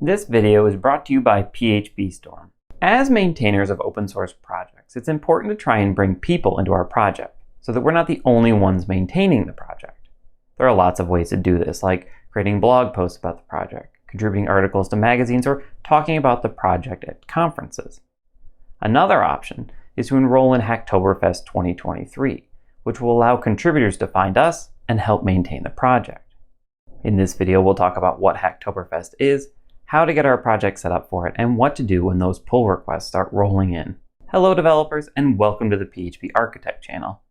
This video is brought to you by PhpStorm. As maintainers of open source projects, it's important to try and bring people into our project so that we're not the only ones maintaining the project. There are lots of ways to do this, like creating blog posts about the project, contributing articles to magazines, or talking about the project at conferences. Another option is to enroll in Hacktoberfest 2023, which will allow contributors to find us and help maintain the project. In this video, we'll talk about what Hacktoberfest is, how to get our project set up for it, and what to do when those pull requests start rolling in. Hello developers, and welcome to the PHP Architect channel.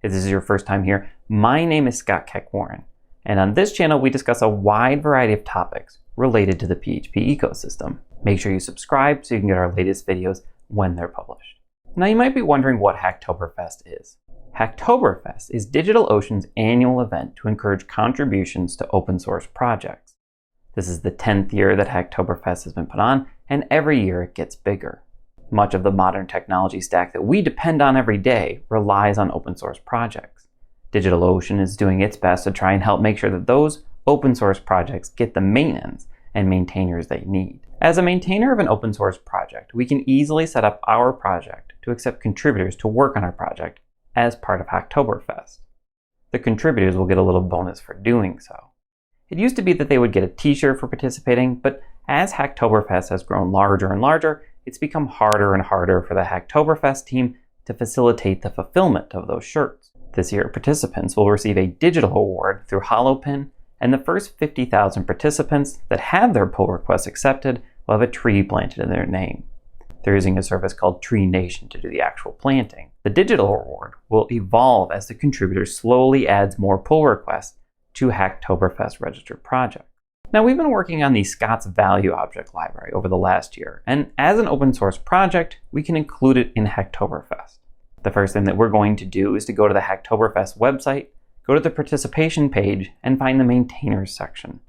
If this is your first time here, my name is Scott Keck-Warren, and on this channel we discuss a wide variety of topics related to the PHP ecosystem. Make sure you subscribe so you can get our latest videos when they're published. Now you might be wondering what Hacktoberfest is. Hacktoberfest is DigitalOcean's annual event to encourage contributions to open source projects. This is the 10th year that Hacktoberfest has been put on, and every year it gets bigger. Much of the modern technology stack that we depend on every day relies on open source projects. DigitalOcean is doing its best to try and help make sure that those open source projects get the maintenance and maintainers they need. As a maintainer of an open source project, we can easily set up our project to accept contributors to work on our project as part of Hacktoberfest. The contributors will get a little bonus for doing so. It used to be that they would get a t-shirt for participating, but as Hacktoberfest has grown larger and larger, it's become harder and harder for the Hacktoberfest team to facilitate the fulfillment of those shirts. This year, participants will receive a digital award through HoloPin, and the first 50,000 participants that have their pull requests accepted will have a tree planted in their name. They're using a service called Tree Nation to do the actual planting. The digital award will evolve as the contributor slowly adds more pull requests to Hacktoberfest registered project. Now we've been working on the Scott's Value Object library over the last year, and as an open source project, we can include it in Hacktoberfest. The first thing that we're going to do is to go to the Hacktoberfest website, go to the participation page, and find the maintainers section.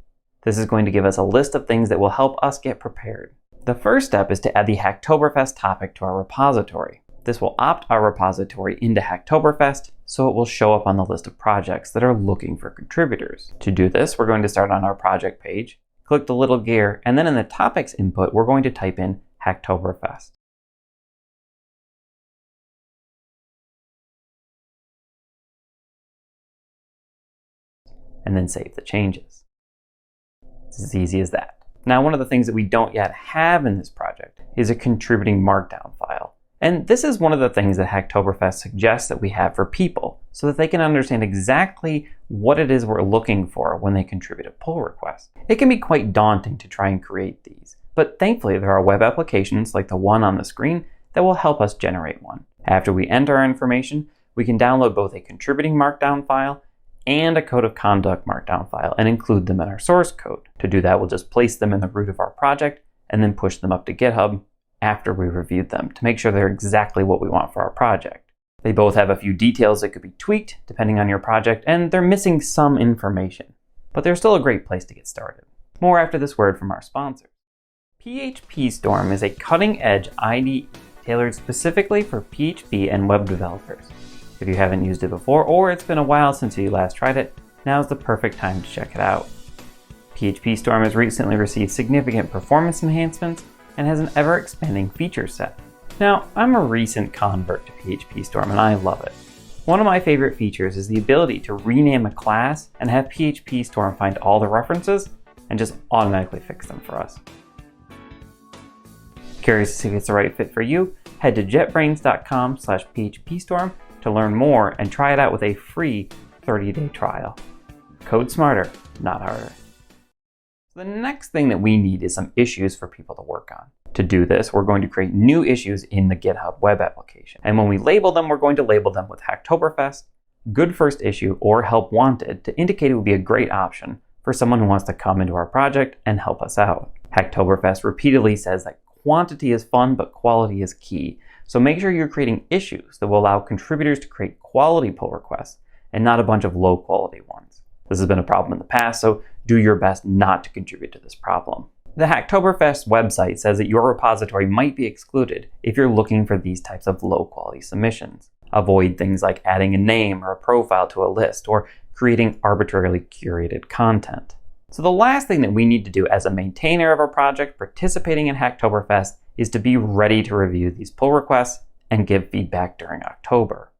This is going to give us a list of things that will help us get prepared. The first step is to add the Hacktoberfest topic to our repository. This will opt our repository into Hacktoberfest, so it will show up on the list of projects that are looking for contributors. To do this, we're going to start on our project page, click the little gear, and then in the topics input, we're going to type in Hacktoberfest. And then save the changes. It's as easy as that. Now, one of the things that we don't yet have in this project is a contributing markdown file. And this is one of the things that Hacktoberfest suggests that we have for people so that they can understand exactly what it is we're looking for when they contribute a pull request. It can be quite daunting to try and create these, but thankfully there are web applications like the one on the screen that will help us generate one. After we enter our information, we can download both a contributing markdown file and a code of conduct markdown file and include them in our source code. To do that, we'll just place them in the root of our project and then push them up to GitHub after we reviewed them to make sure they're exactly what we want for our project. They both have a few details that could be tweaked depending on your project, and they're missing some information, but they're still a great place to get started. More after this word from our sponsors. PhpStorm is a cutting-edge IDE tailored specifically for PHP and web developers. If you haven't used it before, or it's been a while since you last tried it, now's the perfect time to check it out. PhpStorm has recently received significant performance enhancements and has an ever-expanding feature set. Now, I'm a recent convert to PhpStorm and I love it. One of my favorite features is the ability to rename a class and have PhpStorm find all the references and just automatically fix them for us. Curious to see if it's the right fit for you? Head to jetbrains.com/phpstorm to learn more and try it out with a free 30-day trial. Code smarter, not harder. The next thing that we need is some issues for people to work on. To do this, we're going to create new issues in the GitHub web application. And when we label them, we're going to label them with Hacktoberfest, Good First Issue, or Help Wanted to indicate it would be a great option for someone who wants to come into our project and help us out. Hacktoberfest repeatedly says that quantity is fun, but quality is key. So make sure you're creating issues that will allow contributors to create quality pull requests and not a bunch of low quality ones. This has been a problem in the past, so do your best not to contribute to this problem. The Hacktoberfest website says that your repository might be excluded if you're looking for these types of low-quality submissions. Avoid things like adding a name or a profile to a list, or creating arbitrarily curated content. So the last thing that we need to do as a maintainer of our project participating in Hacktoberfest is to be ready to review these pull requests and give feedback during October.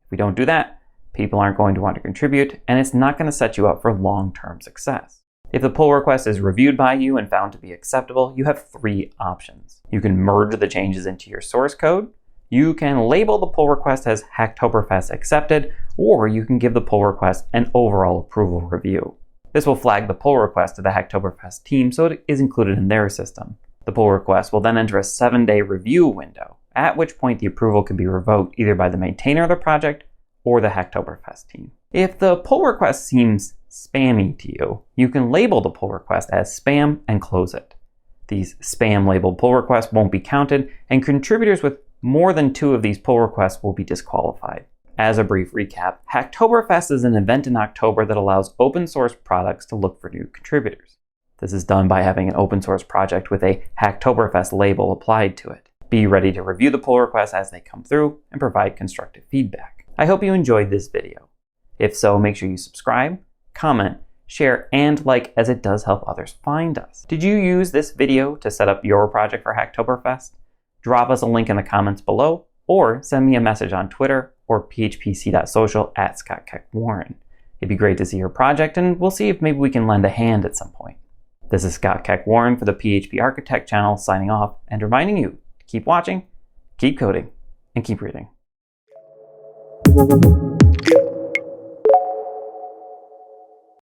If we don't do that, people aren't going to want to contribute, and it's not going to set you up for long-term success. If the pull request is reviewed by you and found to be acceptable, you have three options. You can merge the changes into your source code, you can label the pull request as Hacktoberfest accepted, or you can give the pull request an overall approval review. This will flag the pull request to the Hacktoberfest team so it is included in their system. The pull request will then enter a 7-day review window, at which point the approval can be revoked either by the maintainer of the project or the Hacktoberfest team. If the pull request seems spammy to you, you can label the pull request as spam and close it. These spam labeled pull requests won't be counted, and contributors with more than 2 of these pull requests will be disqualified. As a brief recap, Hacktoberfest is an event in October that allows open source products to look for new contributors. This is done by having an open source project with a Hacktoberfest label applied to it. Be ready to review the pull requests as they come through and provide constructive feedback. I hope you enjoyed this video. If so, make sure you subscribe, comment, share, and like, as it does help others find us. Did you use this video to set up your project for Hacktoberfest? Drop us a link in the comments below, or send me a message on Twitter or phpc.social @ScottKeckWarren. It'd be great to see your project, and we'll see if maybe we can lend a hand at some point. This is Scott Keck-Warren for the PHP Architect channel, signing off and reminding you to keep watching, keep coding, and keep reading.